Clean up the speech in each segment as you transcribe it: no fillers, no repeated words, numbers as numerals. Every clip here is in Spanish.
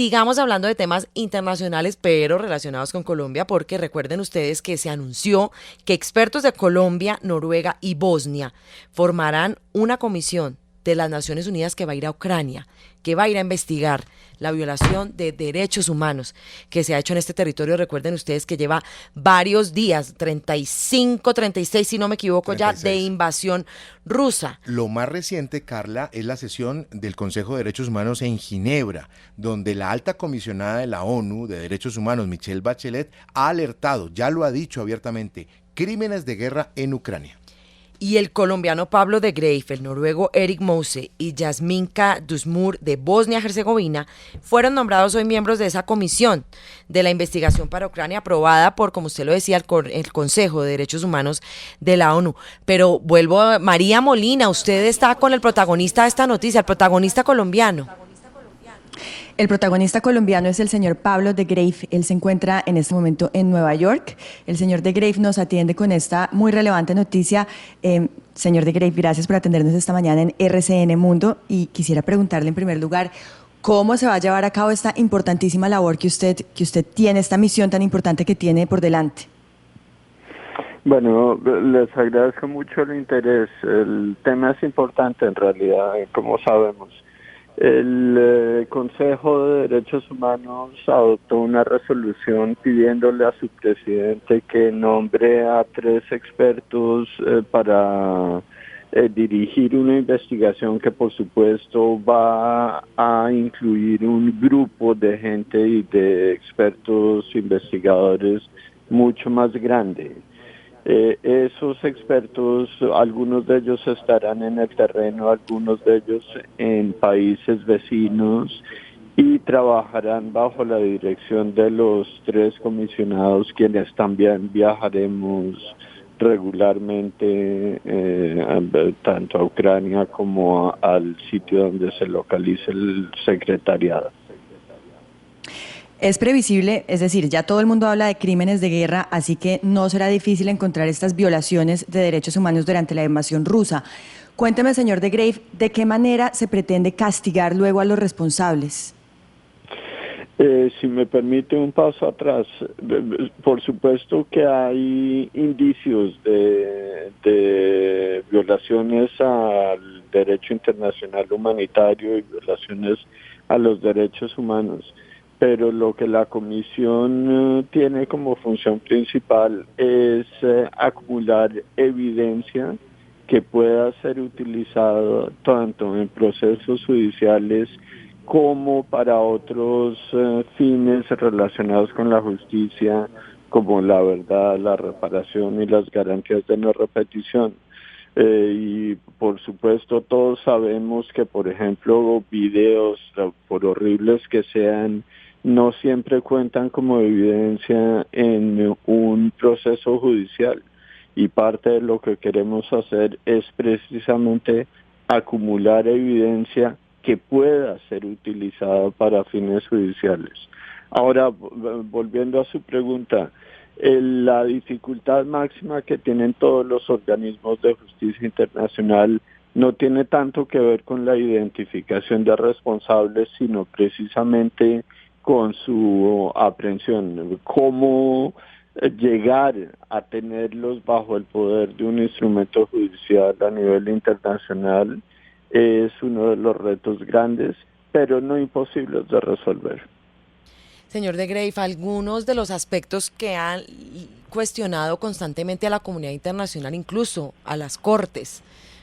sigamos hablando de temas internacionales, pero relacionados con Colombia, porque recuerden ustedes que se anunció que expertos de Colombia, Noruega y Bosnia formarán una comisión de las Naciones Unidas que va a ir a Ucrania, que va a ir a investigar la violación de derechos humanos que se ha hecho en este territorio. Recuerden ustedes que lleva varios días, 35, 36, si no me equivoco, 36. Ya de invasión rusa. Lo más reciente, Carla, es la sesión del Consejo de Derechos Humanos en Ginebra, donde la alta comisionada de la ONU de Derechos Humanos, Michelle Bachelet, ha alertado, ya lo ha dicho abiertamente, crímenes de guerra en Ucrania. Y el colombiano Pablo de Greif, el noruego Erik Mose y Jasminka Dusmur de Bosnia-Herzegovina fueron nombrados hoy miembros de esa comisión de la investigación para Ucrania aprobada por, como usted lo decía, el Consejo de Derechos Humanos de la ONU. Pero vuelvo a María Molina, usted está con el protagonista de esta noticia, el protagonista colombiano. El protagonista colombiano es el señor Pablo de Greif. Él se encuentra en este momento en Nueva York. El señor de Greif nos atiende con esta muy relevante noticia. Señor de Greif, gracias por atendernos esta mañana en RCN Mundo. Y quisiera preguntarle en primer lugar, ¿cómo se va a llevar a cabo esta importantísima labor que usted tiene, esta misión tan importante que tiene por delante? Bueno, les agradezco mucho el interés. El tema es importante en realidad, como sabemos. El Consejo de Derechos Humanos adoptó una resolución pidiéndole a su presidente que nombre a 3 expertos para dirigir una investigación que por supuesto va a incluir un grupo de gente y de expertos investigadores mucho más grande. Esos expertos, algunos de ellos estarán en el terreno, algunos de ellos en países vecinos y trabajarán bajo la dirección de los 3 comisionados, quienes también viajaremos regularmente tanto a Ucrania como al sitio donde se localiza el secretariado. Es previsible, es decir, ya todo el mundo habla de crímenes de guerra, así que no será difícil encontrar estas violaciones de derechos humanos durante la invasión rusa. Cuénteme, señor de Greif, ¿de qué manera se pretende castigar luego a los responsables? Si me permite un paso atrás, por supuesto que hay indicios de violaciones al derecho internacional humanitario y violaciones a los derechos humanos. Pero lo que la comisión tiene como función principal es acumular evidencia que pueda ser utilizada tanto en procesos judiciales como para otros fines relacionados con la justicia, como la verdad, la reparación y las garantías de no repetición. Y por supuesto todos sabemos que, por ejemplo, videos, por horribles que sean, no siempre cuentan como evidencia en un proceso judicial, y parte de lo que queremos hacer es precisamente acumular evidencia que pueda ser utilizada para fines judiciales. Ahora, volviendo a su pregunta, la dificultad máxima que tienen todos los organismos de justicia internacional no tiene tanto que ver con la identificación de responsables, sino precisamente con su aprehensión. Cómo llegar a tenerlos bajo el poder de un instrumento judicial a nivel internacional es uno de los retos grandes, pero no imposibles de resolver. Señor de Greif, algunos de los aspectos que han cuestionado constantemente a la comunidad internacional, incluso a las cortes,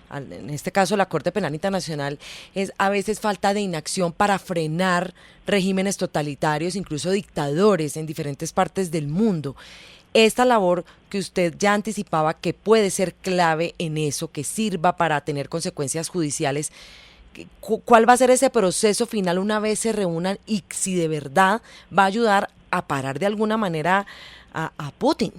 en este caso la Corte Penal Internacional, es a veces falta de inacción para frenar regímenes totalitarios, incluso dictadores en diferentes partes del mundo. Esta labor que usted ya anticipaba que puede ser clave en eso, que sirva para tener consecuencias judiciales, ¿cuál va a ser ese proceso final una vez se reúnan y si de verdad va a ayudar a parar de alguna manera a Putin?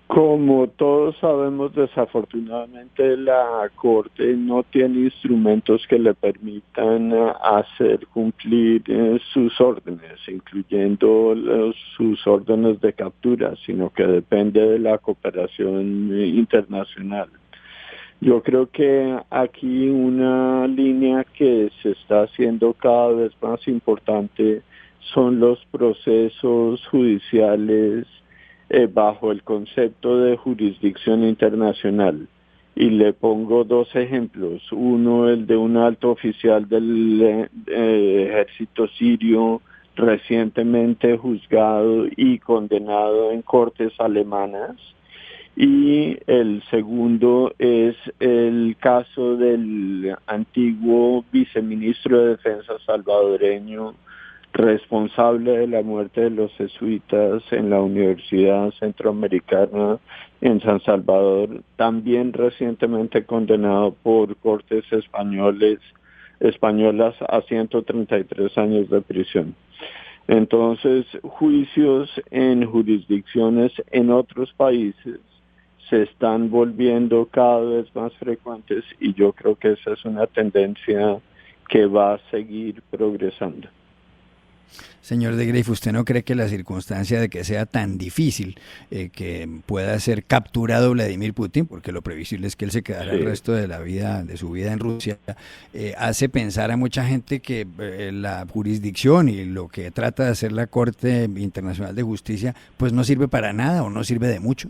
Como todos sabemos, desafortunadamente la Corte no tiene instrumentos que le permitan hacer cumplir sus órdenes, incluyendo sus órdenes de captura, sino que depende de la cooperación internacional. Yo creo que aquí una línea que se está haciendo cada vez más importante son los procesos judiciales bajo el concepto de jurisdicción internacional. Y le pongo dos ejemplos. Uno, el de un alto oficial del ejército sirio recientemente juzgado y condenado en cortes alemanas. Y el segundo es el caso del antiguo viceministro de Defensa salvadoreño, responsable de la muerte de los jesuitas en la Universidad Centroamericana en San Salvador, también recientemente condenado por cortes españolas a 133 años de prisión. Entonces, juicios en jurisdicciones en otros países se están volviendo cada vez más frecuentes y yo creo que esa es una tendencia que va a seguir progresando. Señor de Greiff, ¿usted no cree que la circunstancia de que sea tan difícil que pueda ser capturado Vladimir Putin, porque lo previsible es que él se quedará el resto de la vida, de su vida en Rusia, hace pensar a mucha gente que la jurisdicción y lo que trata de hacer la Corte Internacional de Justicia pues no sirve para nada o no sirve de mucho?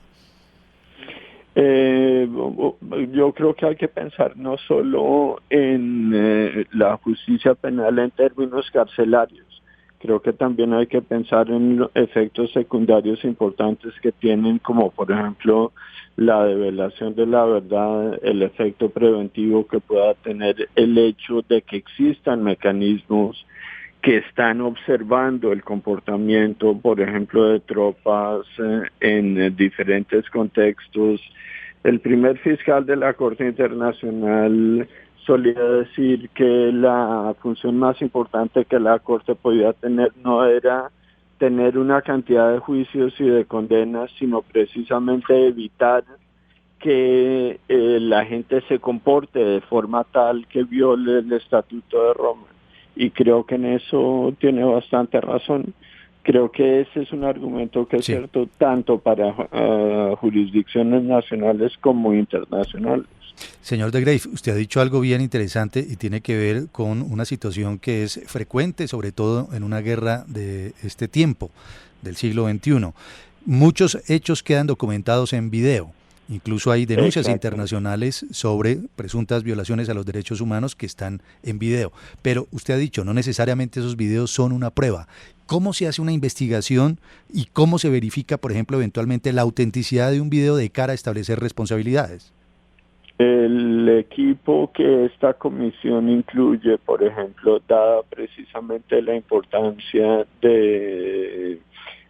Yo creo que hay que pensar no solo en la justicia penal en términos carcelarios, creo que también hay que pensar en los efectos secundarios importantes que tienen, como por ejemplo la develación de la verdad, el efecto preventivo que pueda tener el hecho de que existan mecanismos que están observando el comportamiento, por ejemplo, de tropas en diferentes contextos. El primer fiscal de la Corte Internacional solía decir que la función más importante que la Corte podía tener no era tener una cantidad de juicios y de condenas, sino precisamente evitar que la gente se comporte de forma tal que viole el Estatuto de Roma. Y creo que en eso tiene bastante razón. Creo que ese es un argumento que es cierto tanto para jurisdicciones nacionales como internacionales. Señor de Greiff, usted ha dicho algo bien interesante y tiene que ver con una situación que es frecuente, sobre todo en una guerra de este tiempo, del siglo XXI. Muchos hechos quedan documentados en video. Incluso hay denuncias internacionales sobre presuntas violaciones a los derechos humanos que están en video. Pero usted ha dicho, no necesariamente esos videos son una prueba. ¿Cómo se hace una investigación y cómo se verifica, por ejemplo, eventualmente la autenticidad de un video de cara a establecer responsabilidades? El equipo que esta comisión incluye, por ejemplo, dada precisamente la importancia de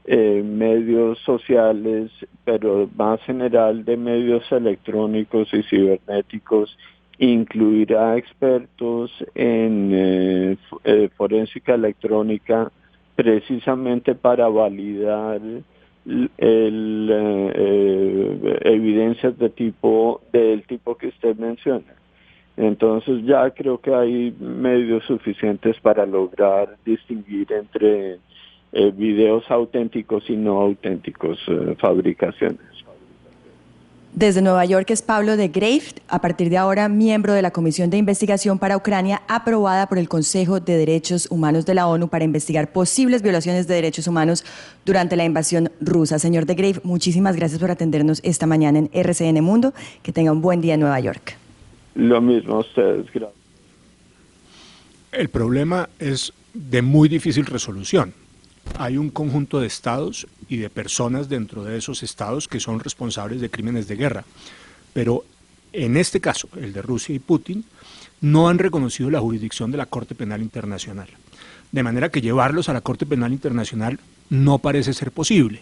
medios sociales, pero más general de medios electrónicos y cibernéticos, incluirá expertos en forénsica electrónica precisamente para validar evidencias del tipo que usted menciona. Entonces ya creo que hay medios suficientes para lograr distinguir entre videos auténticos y no auténticos, fabricaciones. Desde Nueva York es Pablo de Greiff, a partir de ahora miembro de la Comisión de Investigación para Ucrania, aprobada por el Consejo de Derechos Humanos de la ONU para investigar posibles violaciones de derechos humanos durante la invasión rusa. Señor de Greiff, muchísimas gracias por atendernos esta mañana en RCN Mundo. Que tenga un buen día en Nueva York. Lo mismo a ustedes, gracias. El problema es de muy difícil resolución. Hay un conjunto de estados y de personas dentro de esos estados que son responsables de crímenes de guerra. Pero en este caso, el de Rusia y Putin, no han reconocido la jurisdicción de la Corte Penal Internacional. De manera que llevarlos a la Corte Penal Internacional no parece ser posible.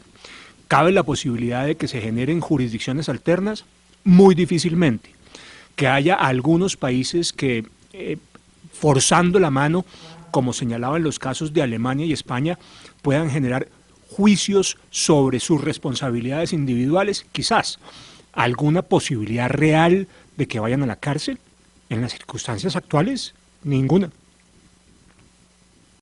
¿Cabe la posibilidad de que se generen jurisdicciones alternas? Muy difícilmente. Que haya algunos países que, forzando la mano, como señalaban los casos de Alemania y España, puedan generar juicios sobre sus responsabilidades individuales, quizás. ¿Alguna posibilidad real de que vayan a la cárcel? En las circunstancias actuales, ninguna.